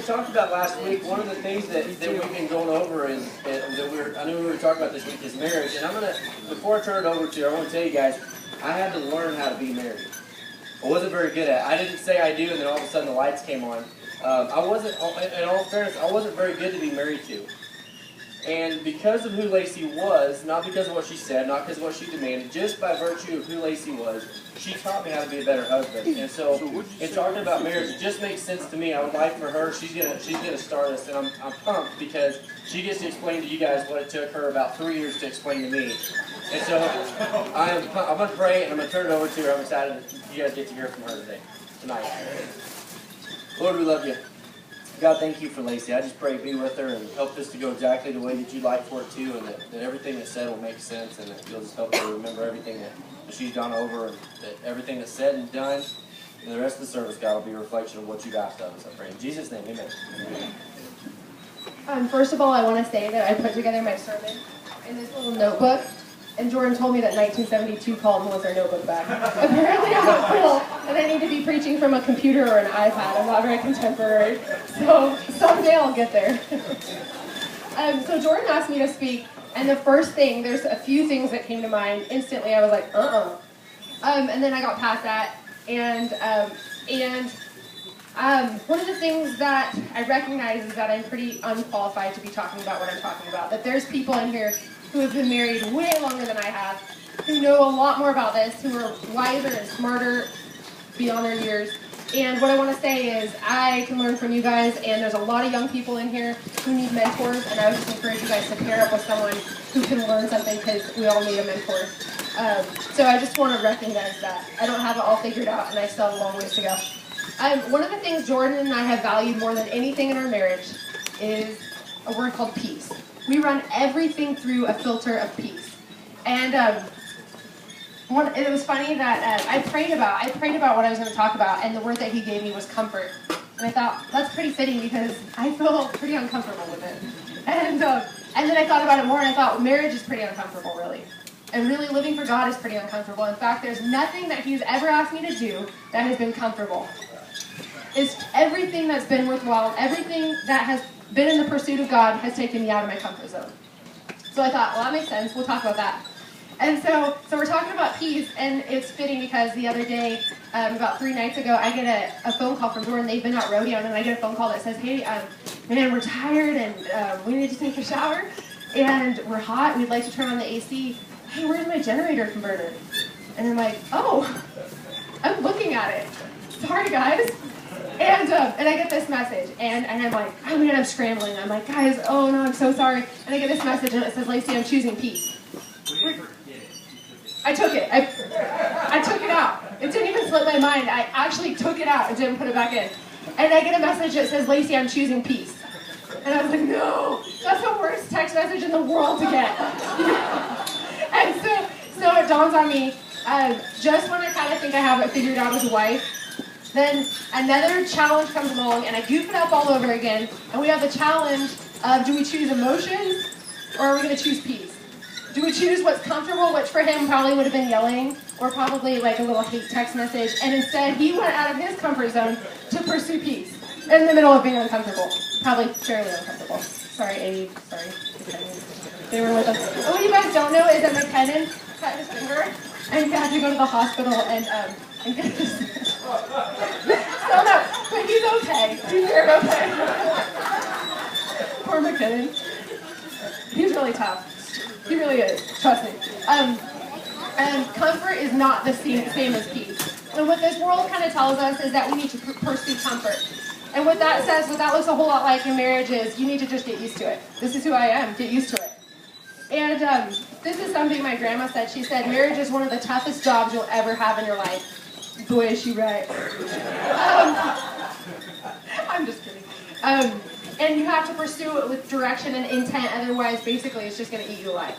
talked about last week, one of the things that we've been going over is, I knew we were talking about this week, is marriage. And before I turn it over to you, I want to tell you guys, I had to learn how to be married. I wasn't very good at it. I didn't say I do, and then all of a sudden the lights came on. I wasn't, in all fairness, I wasn't very good to be married to. And because of who Lacey was, not because of what she said, not because of what she demanded, just by virtue of who Lacey was, she taught me how to be a better husband. And so in talking about marriage, it just makes sense to me. I would like for her, she's gonna start us, and I'm pumped because she gets to explain to you guys what it took her about 3 years to explain to me. And so I'm gonna pray, and I'm gonna turn it over to her. I'm excited that you guys get to hear from her tonight. Lord, we love you. God, thank you for Lacey. I just pray be with her and help this to go exactly the way that you'd like for it to, and that everything that's said will make sense, and that you'll just help her remember everything that she's gone over, and that everything that's said and done, and the rest of the service, God, will be a reflection of what you've asked of us. I pray in Jesus' name, amen. First of all, I want to say that I put together my sermon in this little notebook, and Jordan told me that 1972 Colton was our notebook back. Apparently I'm not cool, and I need to be preaching from a computer or an iPad. I'm not very contemporary, so someday I'll get there. So Jordan asked me to speak, and the first thing, there's a few things that came to mind. Instantly, I was like, and then I got past that, and one of the things that I recognize is that I'm pretty unqualified to be talking about what I'm talking about. That there's people in here who have been married way longer than I have, who know a lot more about this, who are wiser and smarter beyond their years. And what I want to say is I can learn from you guys, and there's a lot of young people in here who need mentors, and I would just encourage you guys to pair up with someone who can learn something, because we all need a mentor. So I just want to recognize that. I don't have it all figured out, and I still have a long ways to go. One of the things Jordan and I have valued more than anything in our marriage is a word called peace. We run everything through a filter of peace. And it was funny that I prayed about what I was going to talk about, and the word that he gave me was comfort. And I thought, that's pretty fitting because I feel pretty uncomfortable with it. And then I thought about it more, and I thought, marriage is pretty uncomfortable, really. And really living for God is pretty uncomfortable. In fact, there's nothing that he's ever asked me to do that has been comfortable. It's everything that's been worthwhile, everything that has been in the pursuit of God has taken me out of my comfort zone. So I thought, well, that makes sense. We'll talk about that. And so we're talking about peace, and it's fitting because the other day, about 3 nights ago, I get a phone call from Jordan. They've been out rodeoing, and I get a phone call that says, hey, man, we're tired, and we need to take a shower, and we're hot. We'd like to turn on the AC. Hey, where's my generator converter? And I'm like, oh, I'm looking at it. Sorry, guys. And I get this message, and I'm like, oh man, I'm scrambling. I'm like, guys, oh no, I'm so sorry. And I get this message, and it says, Lacey, I'm choosing peace. I took it. I took it out. It didn't even slip my mind. I actually took it out and didn't put it back in. And I get a message that says, Lacey, I'm choosing peace. And I was like, no, that's the worst text message in the world to get. And so it dawns on me, just when I kind of think I have it figured out as a wife, then another challenge comes along, and I goof it up all over again, and we have the challenge of, do we choose emotions, or are we going to choose peace? Do we choose what's comfortable, which for him probably would have been yelling, or probably like a little hate text message, and instead he went out of his comfort zone to pursue peace, in the middle of being uncomfortable, probably fairly uncomfortable. Sorry, Abe, sorry, they were with us. And what you guys don't know is that McKinnon cut his finger, and he had to go to the hospital and get his... So no, but he's okay. He's very okay. Poor McKinnon. He's really tough. He really is. Trust me. And comfort is not the same as peace. And what this world kind of tells us is that we need to pursue comfort. And what that says, what that looks a whole lot like in marriage is you need to just get used to it. This is who I am. Get used to it. And this is something my grandma said. She said, marriage is one of the toughest jobs you'll ever have in your life. Boy, is she right. I'm just kidding. And you have to pursue it with direction and intent, otherwise, basically, it's just going to eat you alive.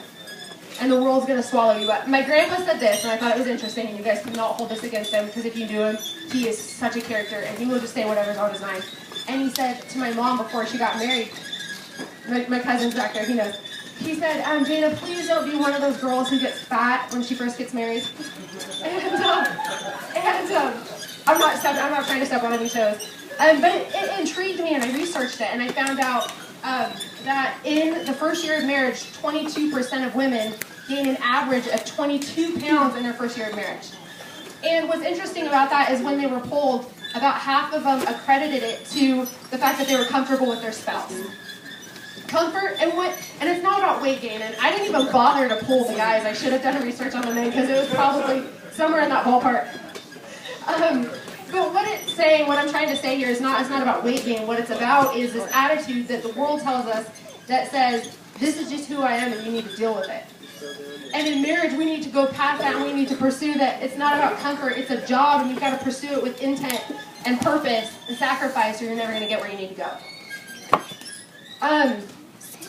And the world's going to swallow you up. My grandpa said this, and I thought it was interesting, and you guys cannot hold this against him, because if you do him, he is such a character, and he will just say whatever's on his mind. And he said to my mom before she got married, my cousin's back there, he knows. He said, Dana, please don't be one of those girls who gets fat when she first gets married. And I'm not trying to step on any toes. But it intrigued me, and I researched researched it, and I found out that in the first year of marriage, 22% of women gain an average of 22 pounds in their first year of marriage. And what's interesting about that is when they were polled, about half of them accredited it to the fact that they were comfortable with their spouse. Comfort and it's not about weight gain. And I didn't even bother to poll the guys. I should have done research on the men because it was probably somewhere in that ballpark. But what I'm trying to say here is it's not about weight gain. What it's about is this attitude that the world tells us that says, this is just who I am and you need to deal with it. And in marriage, we need to go past that and we need to pursue that. It's not about comfort, it's a job, and you've got to pursue it with intent and purpose and sacrifice, or you're never going to get where you need to go.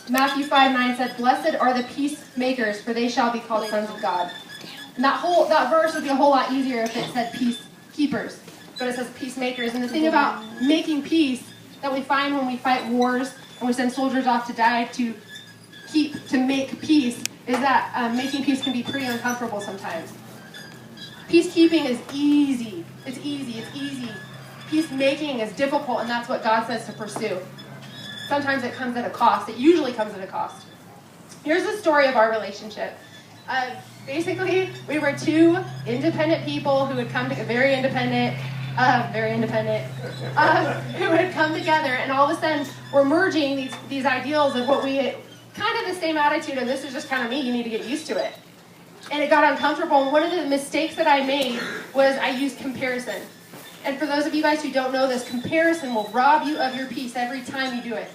Matthew 5:9 said, "Blessed are the peacemakers, for they shall be called sons of God." And that verse would be a whole lot easier if it said peacekeepers, but it says peacemakers. And the thing about making peace that we find when we fight wars and we send soldiers off to die to make peace is that making peace can be pretty uncomfortable sometimes. Peacekeeping is easy. It's easy. Peacemaking is difficult, and that's what God says to pursue. Sometimes it comes at a cost. It usually comes at a cost. Here's the story of our relationship. Basically, we were two independent people who had come to very independent, who had come together, and all of a sudden we're merging these ideals of what we had, kind of the same attitude, and this is just kind of me, you need to get used to it. And it got uncomfortable, and one of the mistakes that I made was I used comparison. And for those of you guys who don't know this, comparison will rob you of your peace every time you do it.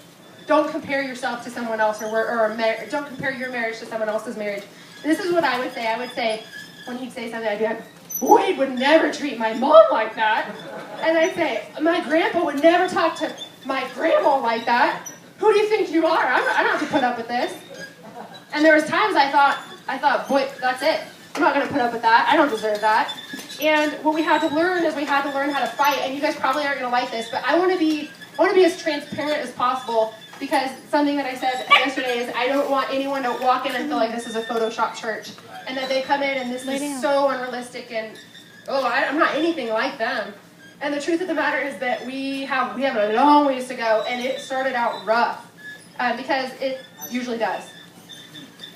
Don't compare yourself to someone else, don't compare your marriage to someone else's marriage. And this is what I would say. I would say, when he'd say something, I'd be like, Boyd would never treat my mom like that. And I'd say, my grandpa would never talk to my grandma like that. Who do you think you are? I don't have to put up with this. And there was times I thought, boy, that's it. I'm not going to put up with that. I don't deserve that. And what we had to learn is we had to learn how to fight. And you guys probably aren't going to like this, but I want to be as transparent as possible, because something that I said yesterday is I don't want anyone to walk in and feel like this is a Photoshop church, and that they come in and this is so unrealistic and I'm not anything like them. And the truth of the matter is that we have a long ways to go, and it started out rough because it usually does.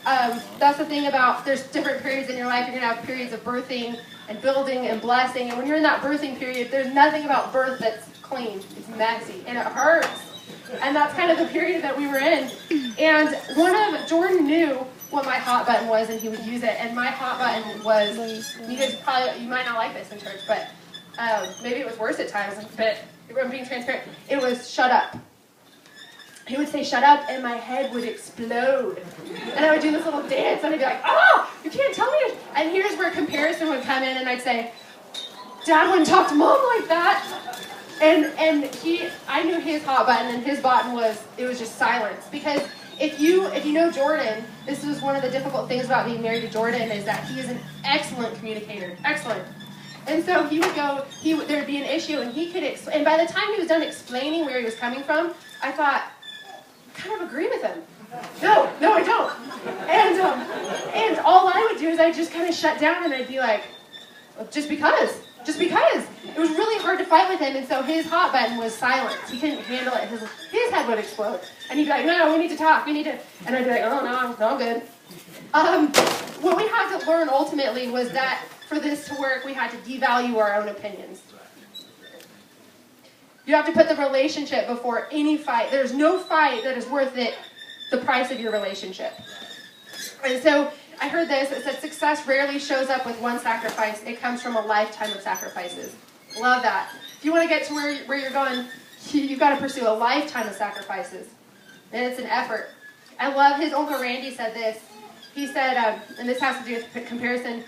That's the thing about, there's different periods in your life. You're going to have periods of birthing and building and blessing, and when you're in that birthing period, there's nothing about birth that's clean. It's messy, and it hurts. And that's kind of the period that we were in. And Jordan knew what my hot button was, and he would use it. And my hot button was, you might not like this in church, but maybe it was worse at times, but I'm being transparent. It was shut up. He would say, shut up, and my head would explode. And I would do this little dance, and I'd be like, oh, you can't tell me. And here's where comparison would come in, and I'd say, Dad wouldn't talk to Mom like that. And I knew his hot button, and his button was just silence. Because if you know Jordan, this was one of the difficult things about being married to Jordan, is that he is an excellent communicator. Excellent. And so he would go, there'd be an issue, and he could, and by the time he was done explaining where he was coming from, I thought, I kind of agree with him. No, I don't. And all I would do is I'd just kind of shut down, and I'd be like, well, just because. It was really hard to fight with him, and so his hot button was silence. He couldn't handle it. His head would explode. And he'd be like, no, we need to talk. And I'd be like, oh, no, I'm good. What we had to learn ultimately was that for this to work, we had to devalue our own opinions. You have to put the relationship before any fight. There's no fight that is worth the price of your relationship. And so I heard this. It said success rarely shows up with one sacrifice. It comes from a lifetime of sacrifices. Love that. If you want to get to where you're going, you've got to pursue a lifetime of sacrifices. And it's an effort. I love his Uncle Randy said this. He said, and this has to do with comparison,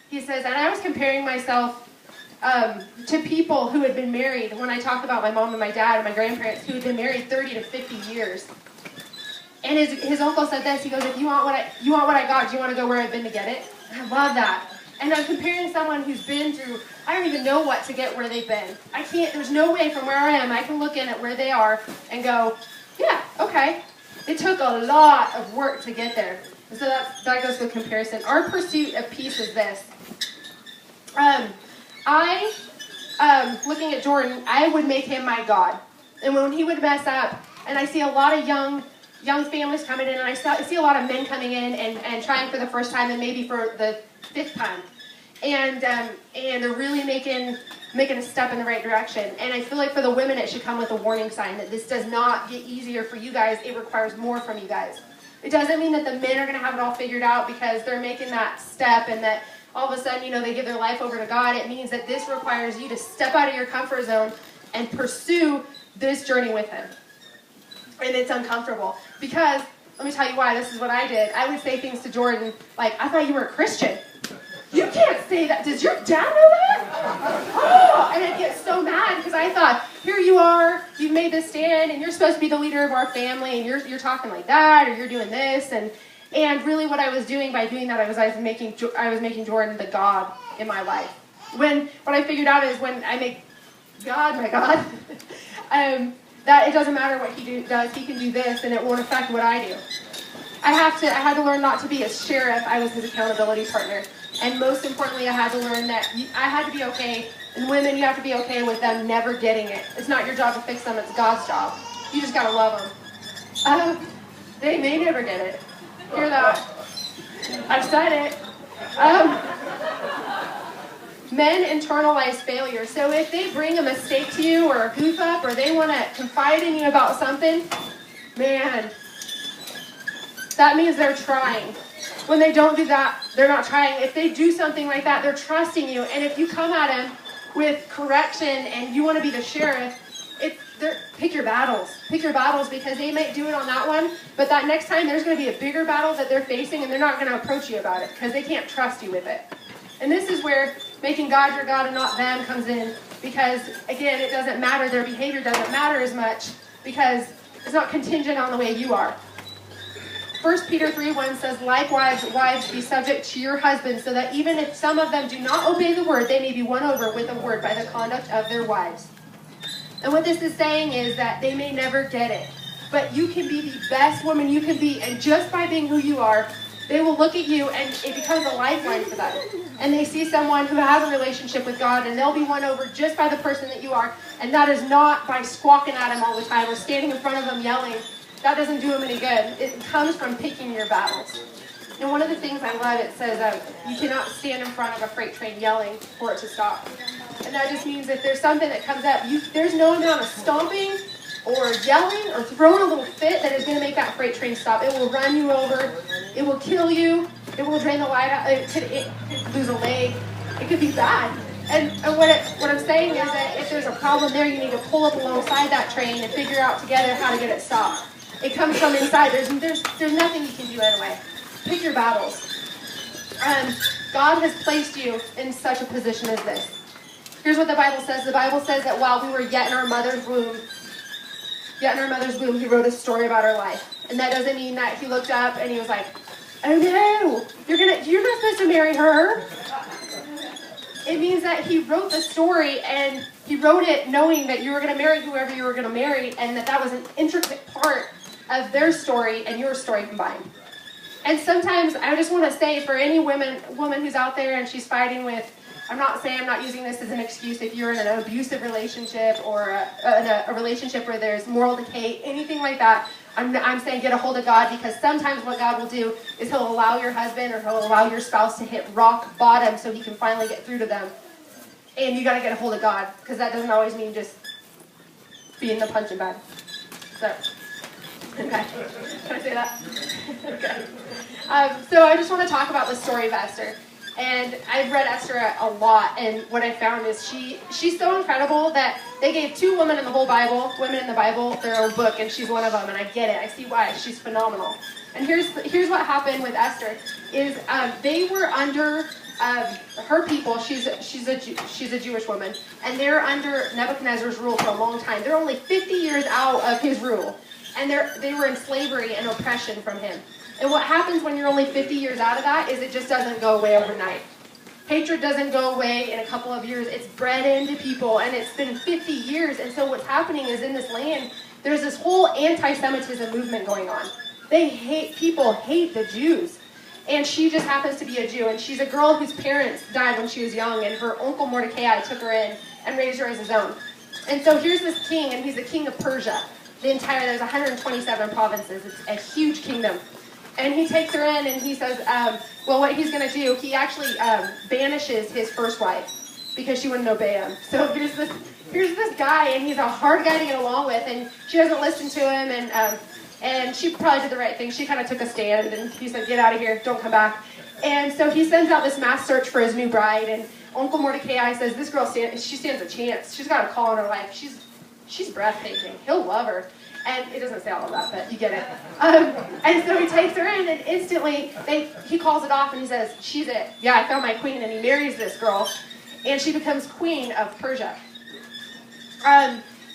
he says, and I was comparing myself to people who had been married, when I talk about my mom and my dad and my grandparents who had been married 30 to 50 years. And his uncle said this, he goes, if you want what I got, do you want to go where I've been to get it? And I love that. And I'm comparing someone who's been through, I don't even know what to get where they've been. There's no way from where I am, I can look in at where they are and go, yeah, okay. It took a lot of work to get there. And so that goes with comparison. Our pursuit of peace is this. Looking at Jordan, I would make him my God. And when he would mess up, and I see a lot of young families coming in, and I see a lot of men coming in and trying for the first time and maybe for the 5th time. And they're really making a step in the right direction. And I feel like for the women, it should come with a warning sign that this does not get easier for you guys. It requires more from you guys. It doesn't mean that the men are going to have it all figured out because they're making that step and that all of a sudden, they give their life over to God. It means that this requires you to step out of your comfort zone and pursue this journey with him. And it's uncomfortable. Because, let me tell you why, this is what I did. I would say things to Jordan like, I thought you were a Christian. You can't say that. Does your dad know that? Oh, and I'd get so mad because I thought, here you are, you've made this stand, and you're supposed to be the leader of our family, and you're talking like that, or you're doing this, and really what I was doing by doing that, I was making Jordan the God in my life. What I figured out is when I make God my God, that it doesn't matter what he does, he can do this, and it won't affect what I do. I had to learn not to be a sheriff. I was his accountability partner. And most importantly, I had to learn that I had to be okay. And women, you have to be okay with them never getting it. It's not your job to fix them. It's God's job. You just got to love them. They may never get it. Hear that? I've said it. Men internalize failure. So if they bring a mistake to you or a goof up or they want to confide in you about something, man, that means they're trying. When they don't do that, they're not trying. If they do something like that, they're trusting you. And if you come at them with correction and you want to be the sheriff, pick your battles. Pick your battles because they might do it on that one, but that next time there's going to be a bigger battle that they're facing and they're not going to approach you about it because they can't trust you with it. And this is where making God your God and not them comes in because, again, it doesn't matter. Their behavior doesn't matter as much because it's not contingent on the way you are. 1 Peter 3:1 says, likewise, wives, be subject to your husbands, so that even if some of them do not obey the word, they may be won over with a word by the conduct of their wives. And what this is saying is that they may never get it, but you can be the best woman you can be, and just by being who you are, they will look at you, and it becomes a lifeline for them. And they see someone who has a relationship with God, and they'll be won over just by the person that you are, and that is not by squawking at him all the time or standing in front of them yelling. That doesn't do them any good. It comes from picking your battles. And one of the things I love, it says you cannot stand in front of a freight train yelling for it to stop. And that just means if there's something that comes up, there's no amount of stomping or yelling or throwing a little fit that is going to make that freight train stop. It will run you over. It will kill you. It will drain the light out. It could lose a leg. It could be bad. And what I'm saying is that if there's a problem there, you need to pull up alongside that train and figure out together how to get it stopped. It comes from inside. There's nothing you can do anyway. Pick your battles. God has placed you in such a position as this. Here's what the Bible says. The Bible says that while we were yet in our mother's womb, he wrote a story about our life. And that doesn't mean that he looked up and he was like, oh no, you're not supposed to marry her. It means that he wrote the story and he wrote it knowing that you were going to marry whoever you were going to marry and that was an intricate part of their story and your story combined. And sometimes I just want to say for any woman who's out there and she's fighting with, I'm not using this as an excuse if you're in an abusive relationship or a relationship where there's moral decay, anything like that. I'm saying get a hold of God because sometimes what God will do is he'll allow your husband or he'll allow your spouse to hit rock bottom so he can finally get through to them. And you got to get a hold of God because that doesn't always mean just being the punching bag. So, okay. Can I say that? Okay. So I just want to talk about the story of Esther. And I've read Esther a lot, and what I found is she's so incredible that they gave two women in the Bible, their own book, and she's one of them, and I get it. I see why. She's phenomenal. And here's what happened with Esther, is they were under her people. She's a Jewish woman, and they're under Nebuchadnezzar's rule for a long time. They're only 50 years out of his rule, and they were in slavery and oppression from him. And what happens when you're only 50 years out of that is it just doesn't go away overnight. Hatred doesn't go away in a couple of years. It's bred into people, and it's been 50 years. And so what's happening is in this land, there's this whole anti-Semitism movement going on. People hate the Jews. And she just happens to be a Jew. And she's a girl whose parents died when she was young, and her uncle Mordecai took her in and raised her as his own. And so here's this king, and he's the king of Persia. There's 127 provinces. It's a huge kingdom. And he takes her in, and he says, well, what he's going to do, he actually banishes his first wife because she wouldn't obey him. So here's this guy, and he's a hard guy to get along with, and she doesn't listen to him, and she probably did the right thing. She kind of took a stand, and he said, get out of here, don't come back. And so he sends out this mass search for his new bride, and Uncle Mordecai says, this girl, she stands a chance. She's got a call in her life. She's breathtaking. He'll love her. And it doesn't say all of that, but you get it. And so he takes her in, and instantly he calls it off, and he says, she's it. Yeah, I found my queen, and he marries this girl, and she becomes queen of Persia.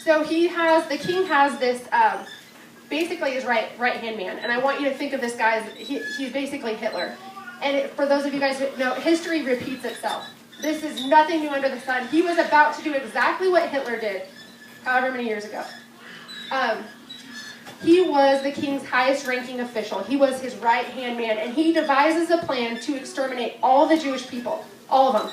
So the king has this, basically his right-hand man, and I want you to think of this guy as, he's basically Hitler. And for those of you guys who know, history repeats itself. This is nothing new under the sun. He was about to do exactly what Hitler did, however many years ago. He was the king's highest ranking official. He was his right-hand man, and he devises a plan to exterminate all the Jewish people, all of them.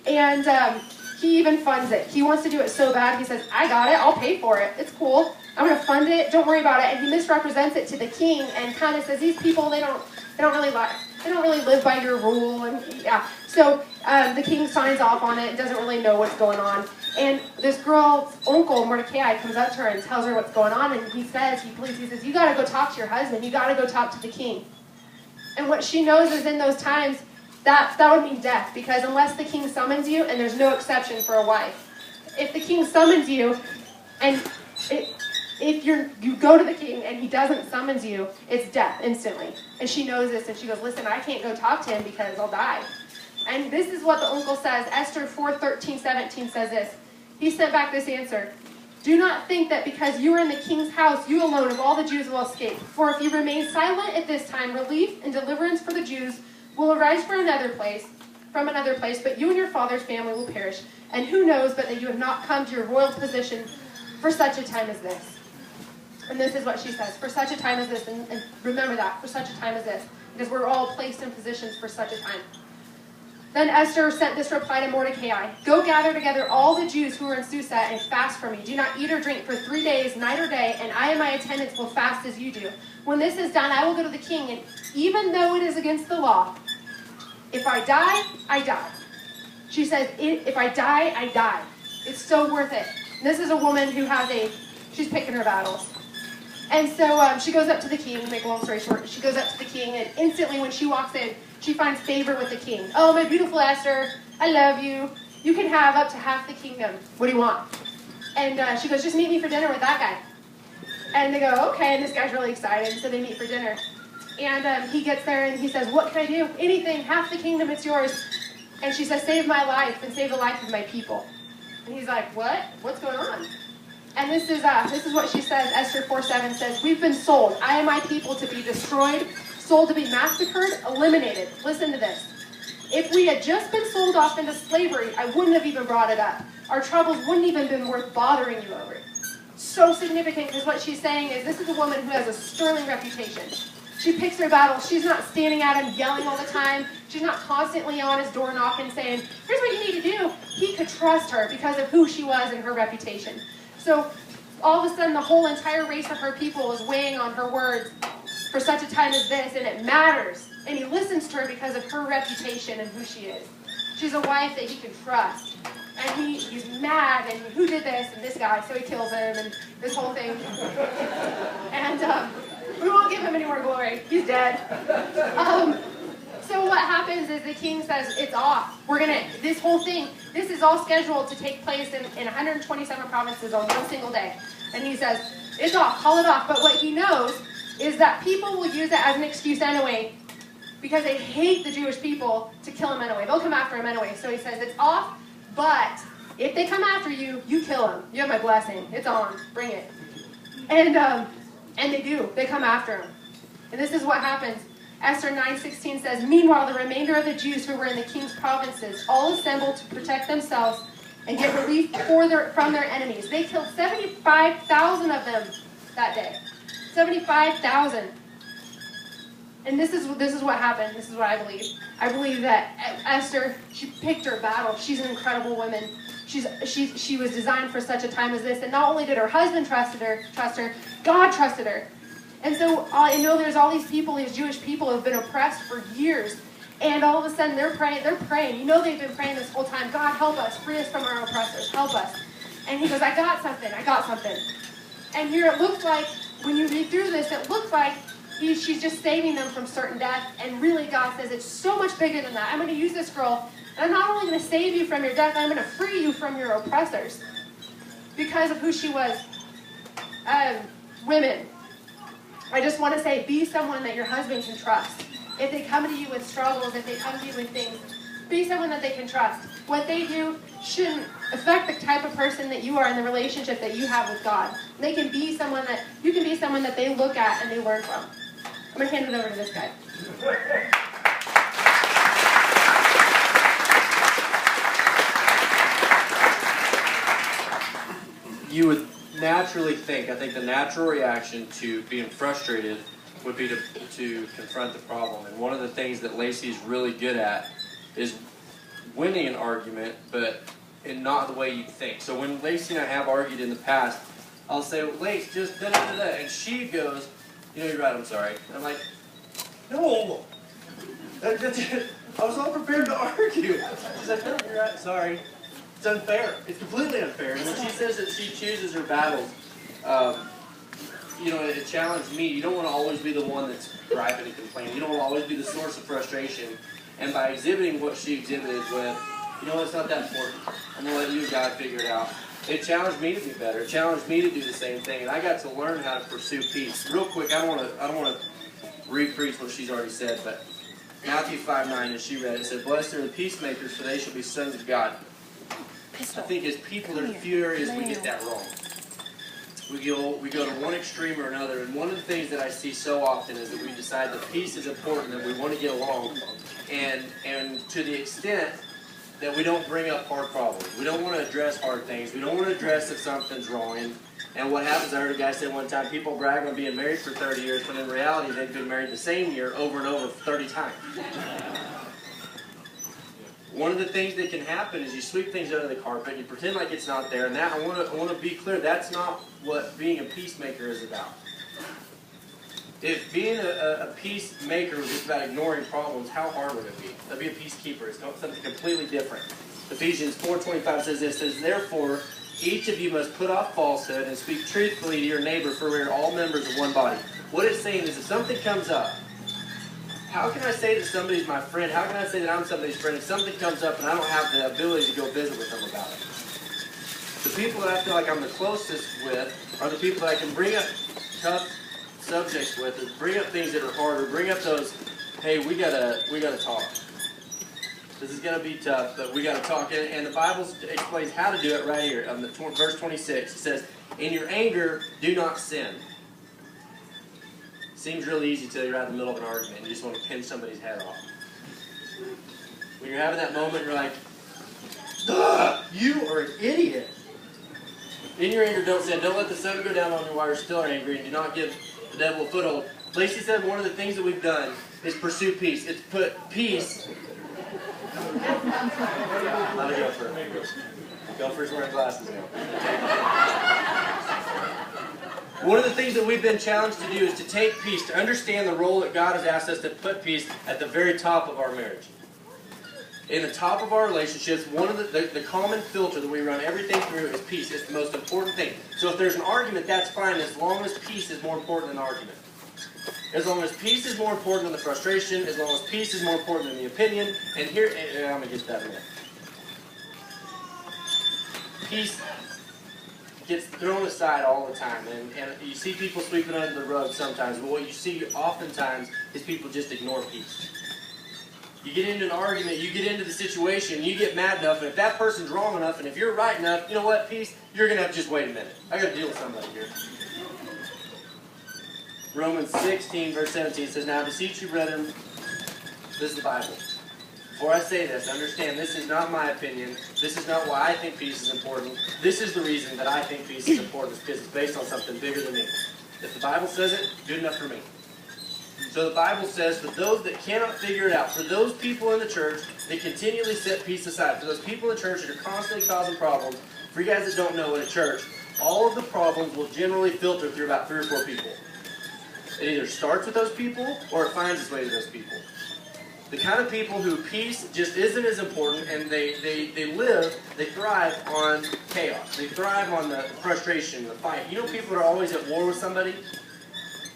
And he even funds it. He wants to do it so bad, he says, I got it, I'll pay for it. It's cool. I'm going to fund it, don't worry about it. And he misrepresents it to the king and kind of says, these people, they don't really live by your rule. And yeah. So the king signs off on it and doesn't really know what's going on. And this girl's uncle, Mordecai, comes up to her and tells her what's going on. And he says, you got to go talk to your husband. You got to go talk to the king. And what she knows is in those times, that would mean death. Because unless the king summons you, and there's no exception for a wife. If the king summons you, and if you go to the king and he doesn't summons you, it's death instantly. And she knows this, and she goes, listen, I can't go talk to him because I'll die. And this is what the uncle says. Esther 4:13-17 says this. He sent back this answer. Do not think that because you are in the king's house, you alone of all the Jews will escape. For if you remain silent at this time, relief and deliverance for the Jews will arise from another place, but you and your father's family will perish. And who knows but that you have not come to your royal position for such a time as this. And this is what she says, for such a time as this, and remember that, for such a time as this, because we're all placed in positions for such a time. Then Esther sent this reply to Mordecai, go gather together all the Jews who are in Susa and fast for me. Do not eat or drink for 3 days, night or day, and I and my attendants will fast as you do. When this is done, I will go to the king, and even though it is against the law, if I die, I die. She says, if I die, I die. It's so worth it. And this is a woman who she's picking her battles. And so she goes up to the king, to make a long story short, she goes up to the king, and instantly when she walks in, she finds favor with the king. Oh, my beautiful Esther, I love you. You can have up to half the kingdom. What do you want? And she goes, just meet me for dinner with that guy. And they go, okay, and this guy's really excited, so they meet for dinner. And he gets there and he says, what can I do? Anything, half the kingdom, it's yours. And she says, save my life and save the life of my people. And he's like, what? What's going on? And this is what she says. Esther 4:7 says, we've been sold, I and my people, to be destroyed, sold to be massacred, eliminated. Listen to this. If we had just been sold off into slavery, I wouldn't have even brought it up. Our troubles wouldn't even been worth bothering you over. So significant, because what she's saying is this is a woman who has a sterling reputation. She picks her battles. She's not standing at him yelling all the time. She's not constantly on his door knocking saying, here's what you need to do. He could trust her because of who she was and her reputation. So all of a sudden, the whole entire race of her people is weighing on her words for such a time as this, and it matters. And he listens to her because of her reputation and who she is. She's a wife that he can trust. And he's mad, and who did this? And this guy, so he kills him, and this whole thing. And we won't give him any more glory. He's dead. So what happens is the king says, it's off. This whole thing, this is all scheduled to take place in 127 provinces on one single day. And he says, it's off, call it off. But what he knows is that people will use it as an excuse anyway, because they hate the Jewish people, to kill him anyway. They'll come after him anyway. So he says, it's off, but if they come after you, you kill them. You have my blessing. It's on. Bring it. And they do. They come after him. And this is what happens. Esther 9:16 says, meanwhile, the remainder of the Jews who were in the king's provinces all assembled to protect themselves and get relief from their enemies. They killed 75,000 of them that day. 75,000. And this is what happened. This is what I believe. I believe that Esther, she picked her battle. She's an incredible woman. She was designed for such a time as this. And not only did her husband trust her, God trusted her. And so I know there's all these people, these Jewish people who have been oppressed for years. And all of a sudden they're praying. You know they've been praying this whole time. God, help us. Free us from our oppressors. Help us. And he goes, I got something. And here it looks like, when you read through this, it looks like she's just saving them from certain death. And really God says it's so much bigger than that. I'm going to use this girl. And I'm not only going to save you from your death, I'm going to free you from your oppressors. Because of who she was. Women, I just want to say, be someone that your husband can trust. If they come to you with struggles, if they come to you with things, be someone that they can trust. What they do shouldn't affect the type of person that you are in the relationship that you have with God. You can be someone that they look at and they learn from. I'm going to hand it over to this guy. You would naturally think, I think the natural reaction to being frustrated would be to confront the problem. And one of the things that Lacey's really good at is winning an argument, but in not the way you think. So when Lacey and I have argued in the past, I'll say, well, Lace, just da-da-da-da. And she goes, you're right, I'm sorry. And I'm like, no. I was all prepared to argue. She's like, no, you're right, sorry. It's unfair. It's completely unfair. And when she says that she chooses her battles, it challenged me. You don't want to always be the one that's griping and complaining. You don't want to always be the source of frustration. And by exhibiting what she exhibited with, it's not that important. I'm going to let you and God figure it out. It challenged me to be better. It challenged me to do the same thing. And I got to learn how to pursue peace. Real quick, I don't want to re-preach what she's already said, but Matthew 5:9, as she read, it said, blessed are the peacemakers, for they shall be sons of God. I think as people, there's a few areas we get that wrong. We go to one extreme or another, and one of the things that I see so often is that we decide that peace is important, that we want to get along, and to the extent that we don't bring up hard problems. We don't want to address hard things. We don't want to address if something's wrong. And what happens, I heard a guy say one time, people brag on being married for 30 years, when in reality they've been married the same year over and over 30 times. One of the things that can happen is you sweep things under the carpet, you pretend like it's not there, and that I want to be clear, that's not what being a peacemaker is about. If being a peacemaker was just about ignoring problems, how hard would it be? To be a peacekeeper is something completely different. Ephesians 4:25 says this, it says, therefore, each of you must put off falsehood and speak truthfully to your neighbor, for we are all members of one body. What it's saying is if something comes up, how can I say that somebody's my friend? How can I say that I'm somebody's friend if something comes up and I don't have the ability to go visit with them about it? The people that I feel like I'm the closest with are the people that I can bring up tough subjects with, or bring up things that are hard, or bring up those, hey, we gotta talk. This is gonna be tough, but we gotta talk. And the Bible explains how to do it right here. Verse 26, it says, in your anger, do not sin. Seems really easy till you're out in the middle of an argument and you just want to pin somebody's head off. When you're having that moment, you're like, you are an idiot. In your anger, don't sin. Don't let the sun go down on you while you're still angry, and do not give the devil a foothold. Lacey said one of the things that we've done is pursue peace. It's put peace. Not a gopher. Gopher's wearing glasses now. One of the things that we've been challenged to do is to take peace, to understand the role that God has asked us to put peace at the very top of our marriage. In the top of our relationships, one of the common filter that we run everything through is peace. It's the most important thing. So if there's an argument, that's fine, as long as peace is more important than the argument. As long as peace is more important than the frustration, as long as peace is more important than the opinion, and here, I'm going to get to that in a minute. Peace gets thrown aside all the time, and you see people sweeping under the rug sometimes, but what you see oftentimes is people just ignore peace. You get into an argument, you get into the situation, you get mad enough, and if that person's wrong enough, and if you're right enough, you know what, peace, you're going to have to just wait a minute. I got to deal with somebody here. Romans 16, verse 17 says, now I beseech you, brethren, this is the Bible. Before I say this, understand this is not my opinion. This is not why I think peace is important. This is the reason that I think peace is important, because it's based on something bigger than me. If the Bible says it, good enough for me. So the Bible says, for those that cannot figure it out, for those people in the church that continually set peace aside, for those people in the church that are constantly causing problems, for you guys that don't know, in a church, all of the problems will generally filter through about 3 or 4 people. It either starts with those people, or it finds its way to those people. The kind of people who peace just isn't as important, and they thrive on chaos. They thrive on the frustration, the fight. You know people that are always at war with somebody?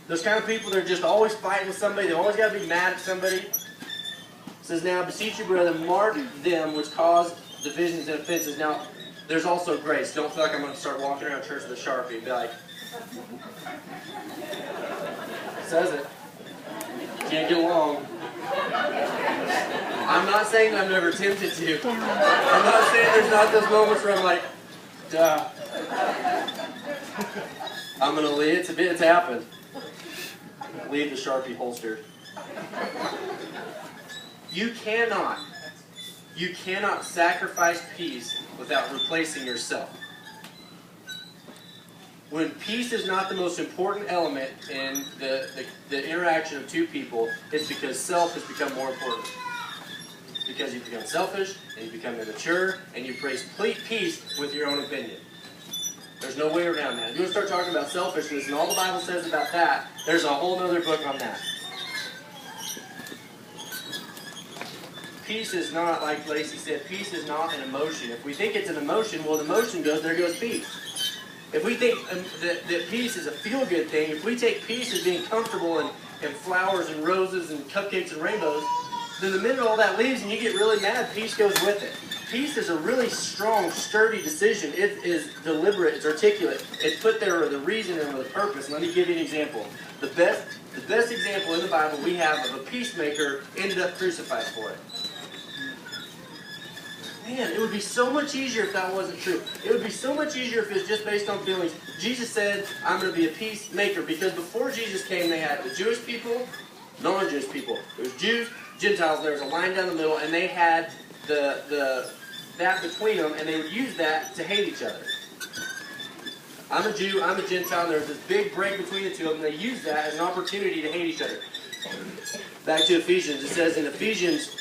Those kind of people that are just always fighting with somebody. They always got to be mad at somebody. It says, now, beseech you, brethren, mark them which cause divisions and offenses. Now, there's also grace. Don't feel like I'm going to start walking around church with a Sharpie and be like, it says it. Can't get along. I'm not saying I'm never tempted to. I'm not saying there's not those moments where I'm like, duh. I'm going to leave it. It's happened. Leave the Sharpie holstered. You cannot sacrifice peace without replacing yourself. When peace is not the most important element in the interaction of 2 people, it's because self has become more important. It's because you become selfish, and you become immature, and you place peace with your own opinion. There's no way around that. If you want to start talking about selfishness and all the Bible says about that, there's a whole other book on that. Peace is not, like Lacey said, peace is not an emotion. If we think it's an emotion, well, the emotion goes, there goes peace. If we think that peace is a feel-good thing, if we take peace as being comfortable and flowers and roses and cupcakes and rainbows, then the minute all that leaves and you get really mad, peace goes with it. Peace is a really strong, sturdy decision. It is deliberate. It's articulate. It's put there with a reason and with a purpose. Let me give you an example. The best example in the Bible we have of a peacemaker ended up crucified for it. Man, it would be so much easier if that wasn't true. It would be so much easier if it was just based on feelings. Jesus said, I'm going to be a peacemaker, because before Jesus came, they had the Jewish people, non-Jewish people. There was Jews, Gentiles, there was a line down the middle, and they had that between them, and they would use that to hate each other. I'm a Jew, I'm a Gentile, and there's this big break between the two of them, and they use that as an opportunity to hate each other. Back to Ephesians, it says in Ephesians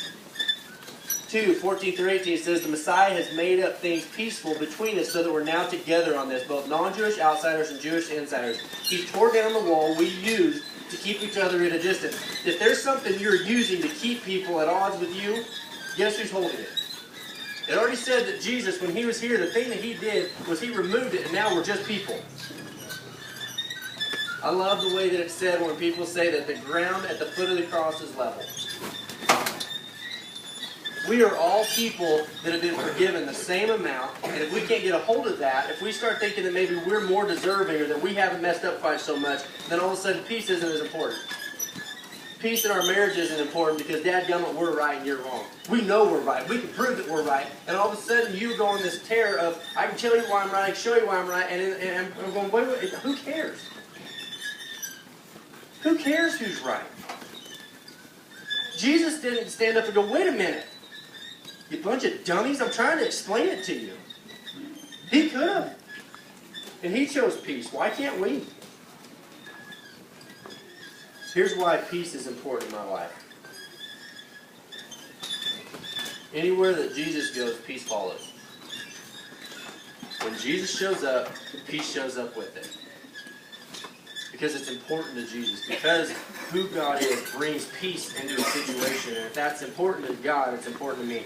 2:14-18, it says, the Messiah has made up things peaceful between us so that we're now together on this, both non-Jewish outsiders and Jewish insiders. He tore down the wall we used to keep each other at a distance. If there's something you're using to keep people at odds with you, guess who's holding it? It already said that Jesus, when he was here, the thing that he did was he removed it, and now we're just people. I love the way that it's said when people say that the ground at the foot of the cross is level. We are all people that have been forgiven the same amount, and if we can't get a hold of that, if we start thinking that maybe we're more deserving or that we haven't messed up quite so much, then all of a sudden peace isn't as important. Peace in our marriage isn't important because dadgummit, we're right and you're wrong. We know we're right. We can prove that we're right. And all of a sudden you go on this tear of, I can tell you why I'm right, I can show you why I'm right, and I'm going, wait, who cares? Who cares who's right? Jesus didn't stand up and go, wait a minute. You bunch of dummies, I'm trying to explain it to you. He could have. And he chose peace. Why can't we? Here's why peace is important in my life. Anywhere that Jesus goes, peace follows. When Jesus shows up, peace shows up with it. Because it's important to Jesus. Because who God is brings peace into a situation. And if that's important to God, it's important to me.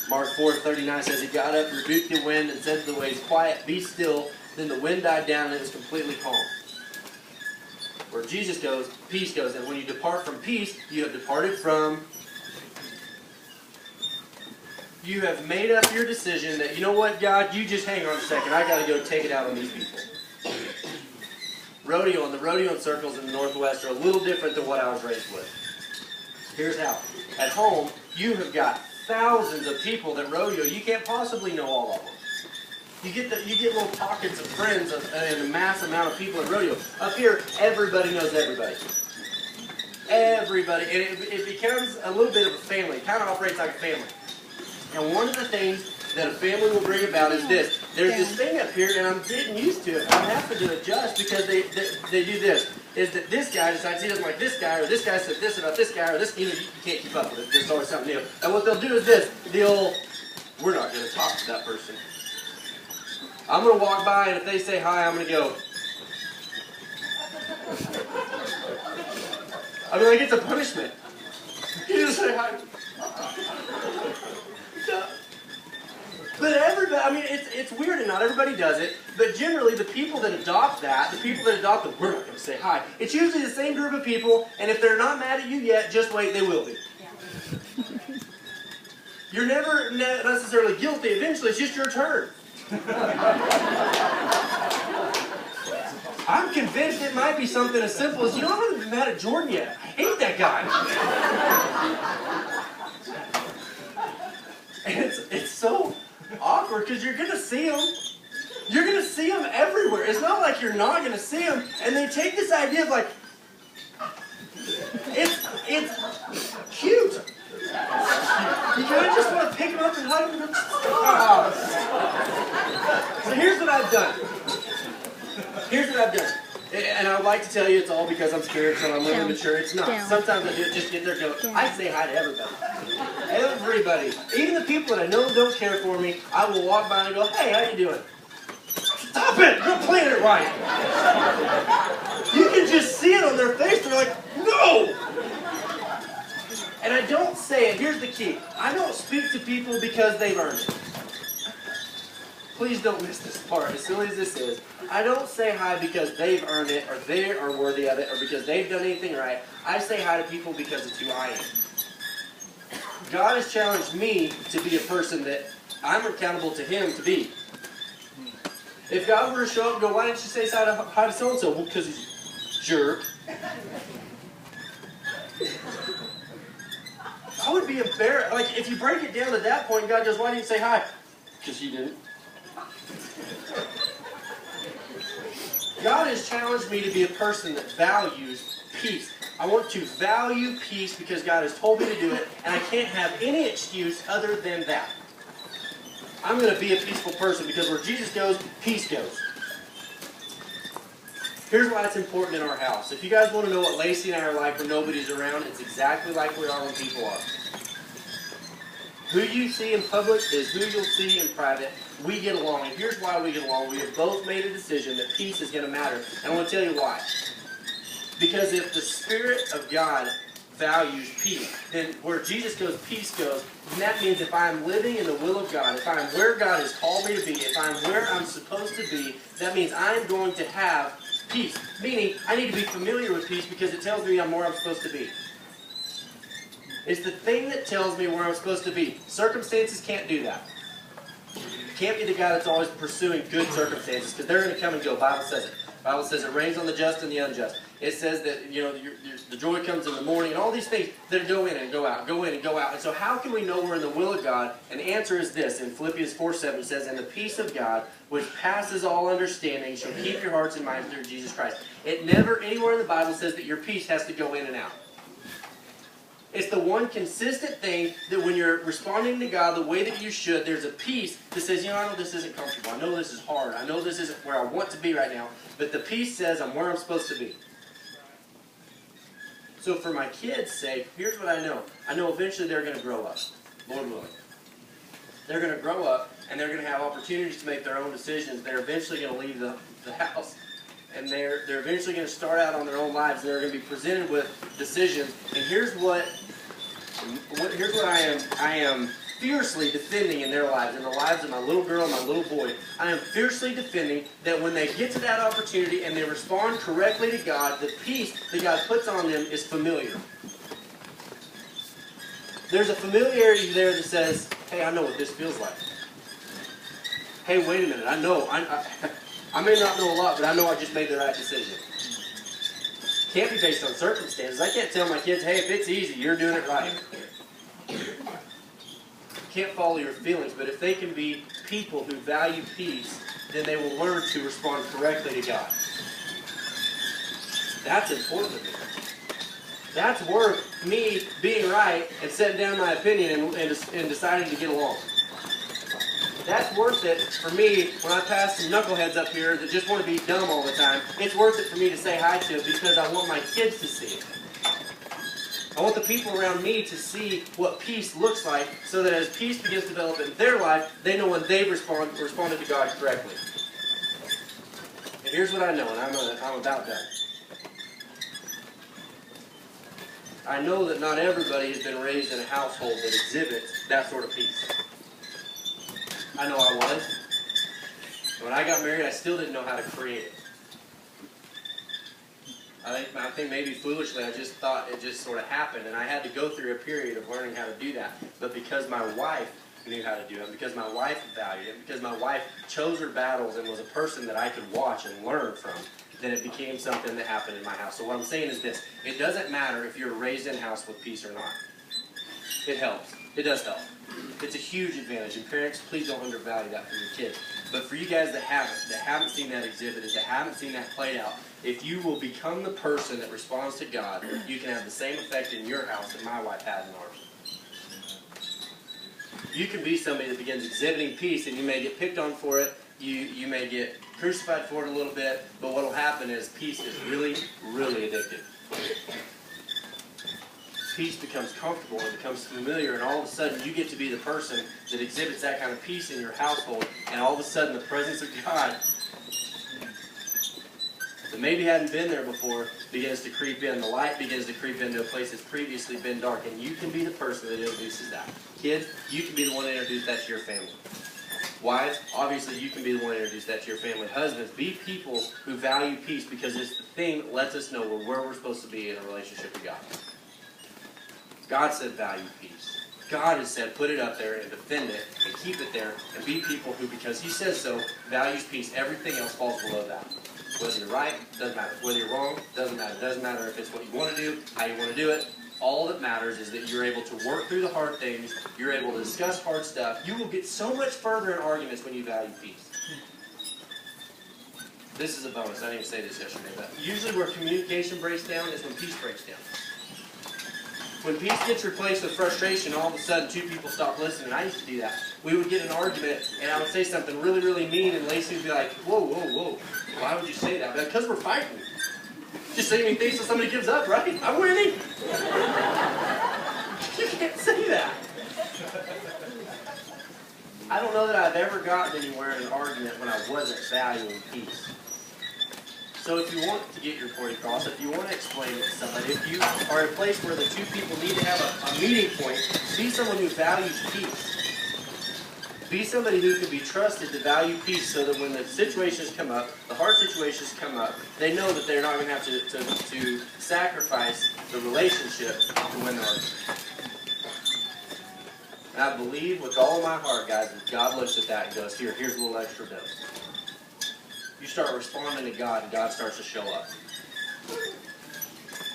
Mark 4:39 says, he got up, rebuked the wind, and said to the waves, quiet, be still. Then the wind died down, and it was completely calm. Where Jesus goes, peace goes. And when you depart from peace, you have departed from... You have made up your decision that, you know what, God, you just hang on a second. I got to go take it out on these people. Rodeo and the rodeo circles in the Northwest are a little different than what I was raised with. Here's how. At home, you have got thousands of people that rodeo. You can't possibly know all of them. You get little pockets of friends and a mass amount of people at rodeo. Up here, everybody knows everybody. Everybody. And it becomes a little bit of a family. It kind of operates like a family. And one of the things that a family will bring about is this. There's this thing up here, and I'm getting used to it. I'm having to adjust because they do this. is that this guy decides he doesn't like this guy, or this guy said this about this guy, or this, you can't keep up with it. There's always something new. And what they'll do is this, we're not going to talk to that person. I'm going to walk by, and if they say hi, I'm going to go. I mean, like, it's a punishment. You just say hi. But everybody, I mean, it's weird and not everybody does it, but generally the people that adopt that, the people that adopt the, we're not going to say hi, it's usually the same group of people, and if they're not mad at you yet, just wait, they will be. You're never necessarily guilty. Eventually, it's just your turn. I'm convinced it might be something as simple as, I haven't been mad at Jordan yet. I hate that guy. And it's so awkward because you're going to see them. You're going to see them everywhere. It's not like you're not going to see them. And they take this idea of like, it's cute. You kind of just want to pick them up and hug them. So here's what I've done. And I would like to tell you it's all because I'm spiritual and I'm really mature. It's not. Sometimes I do it just to get there and go, I say hi to everybody. Everybody. Even the people that I know don't care for me, I will walk by and go, hey, how you doing? Stop it! You're playing it right. You can just see it on their face. They're like, no! And I don't say it. Here's the key. I don't speak to people because they've earned it. Please don't miss this part, as silly as this is. I don't say hi because they've earned it, or they are worthy of it, or because they've done anything right. I say hi to people because it's who I am. God has challenged me to be a person that I'm accountable to Him to be. If God were to show up and go, why didn't you say hi to so-and-so? Well, because he's a jerk. I would be embarrassed. Like, if you break it down to that point, God goes, why didn't you say hi? Because you didn't. God has challenged me to be a person that values peace. I want to value peace because God has told me to do it, and I can't have any excuse other than that. I'm going to be a peaceful person because where Jesus goes, peace goes. Here's why it's important in our house. If you guys want to know what Lacey and I are like when nobody's around, it's exactly like we are when people are. Who you see in public is who you'll see in private. We get along, and here's why we get along. We have both made a decision that peace is going to matter, and I want to tell you why. Because if the Spirit of God values peace, then where Jesus goes, peace goes, and that means if I'm living in the will of God, if I'm where God has called me to be, if I'm where I'm supposed to be, that means I'm going to have peace. Meaning, I need to be familiar with peace because it tells me I'm where I'm supposed to be. It's the thing that tells me where I'm supposed to be. Circumstances can't do that. You can't be the guy that's always pursuing good circumstances because they're going to come and go. Bible says it. Bible says it rains on the just and the unjust. It says that the joy comes in the morning and all these things that go in and go out, go in and go out. And so how can we know we're in the will of God? And the answer is this. In Philippians 4:7 it says, and the peace of God, which passes all understanding, shall keep your hearts and minds through Jesus Christ. It never anywhere in the Bible says that your peace has to go in and out. It's the one consistent thing that when you're responding to God the way that you should, there's a peace that says, I know this isn't comfortable. I know this is hard. I know this isn't where I want to be right now. But the peace says I'm where I'm supposed to be. So for my kids' sake, here's what I know. I know eventually they're going to grow up. Lord willing. They're going to grow up and they're going to have opportunities to make their own decisions. They're eventually going to leave the house. And they're eventually going to start out on their own lives. And they're going to be presented with decisions. And here's what I am fiercely defending in their lives, in the lives of my little girl and my little boy. I am fiercely defending that when they get to that opportunity and they respond correctly to God, the peace that God puts on them is familiar. There's a familiarity there that says, hey, I know what this feels like. Hey, wait a minute, I know. I may not know a lot, but I know I just made the right decision. Can't be based on circumstances. I can't tell my kids, hey, if it's easy, you're doing it right. Can't follow your feelings, but if they can be people who value peace, then they will learn to respond correctly to God. That's important to me. That's worth me being right and setting down my opinion and deciding to get along. That's worth it for me when I pass some knuckleheads up here that just want to be dumb all the time. It's worth it for me to say hi to because I want my kids to see it. I want the people around me to see what peace looks like so that as peace begins to develop in their life, they know when they've responded to God correctly. And here's what I know, and I'm about done. I know that not everybody has been raised in a household that exhibits that sort of peace. I know I was. When I got married, I still didn't know how to create it. I think maybe foolishly I just thought it just sort of happened, and I had to go through a period of learning how to do that. But because my wife knew how to do it, because my wife valued it, because my wife chose her battles and was a person that I could watch and learn from, then it became something that happened in my house. So what I'm saying is this: it doesn't matter if you're raised in a house with peace or not. It helps. It does help. It's a huge advantage, and parents, please don't undervalue that for your kids. But for you guys that haven't seen that exhibited, that haven't seen that played out, if you will become the person that responds to God, you can have the same effect in your house that my wife had in ours. You can be somebody that begins exhibiting peace, and you may get picked on for it. You may get crucified for it a little bit, but what will happen is peace is really, really addictive. Peace becomes comfortable, it becomes familiar, and all of a sudden you get to be the person that exhibits that kind of peace in your household, and all of a sudden the presence of God that maybe hadn't been there before begins to creep in. The light begins to creep into a place that's previously been dark, and you can be the person that introduces that. Kids, you can be the one to introduce that to your family. Wives, obviously you can be the one to introduce that to your family. Husbands, be people who value peace because it's the thing that lets us know where we're supposed to be in a relationship with God. God said value peace. God has said put it up there and defend it and keep it there and be people who, because He says so, values peace. Everything else falls below that. Whether you're right, doesn't matter. Whether you're wrong, doesn't matter. It doesn't matter if it's what you want to do, how you want to do it. All that matters is that you're able to work through the hard things. You're able to discuss hard stuff. You will get so much further in arguments when you value peace. This is a bonus. I didn't even say this yesterday, but usually where communication breaks down is when peace breaks down. When peace gets replaced with frustration, all of a sudden two people stop listening. I used to do that. We would get in an argument, and I would say something really, really mean, and Lacey would be like, whoa, whoa, whoa. Why would you say that? Because we're fighting. Just say mean things so somebody gives up, right? I'm winning. You can't say that. I don't know that I've ever gotten anywhere in an argument when I wasn't valuing peace. So if you want to get your point across, if you want to explain it to somebody, if you are in a place where the two people need to have a meeting point, be someone who values peace. Be somebody who can be trusted to value peace so that when the situations come up, the hard situations come up, they know that they're not going to have to sacrifice the relationship to win the argument. And I believe with all of my heart, guys, that God looks at that and goes, here's a little extra dose. You start responding to God, and God starts to show up.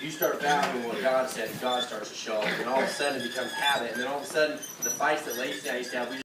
You start valuing what God said, and God starts to show up. And all of a sudden it becomes habit. And then all of a sudden, the fights that Lacey and I used to have, we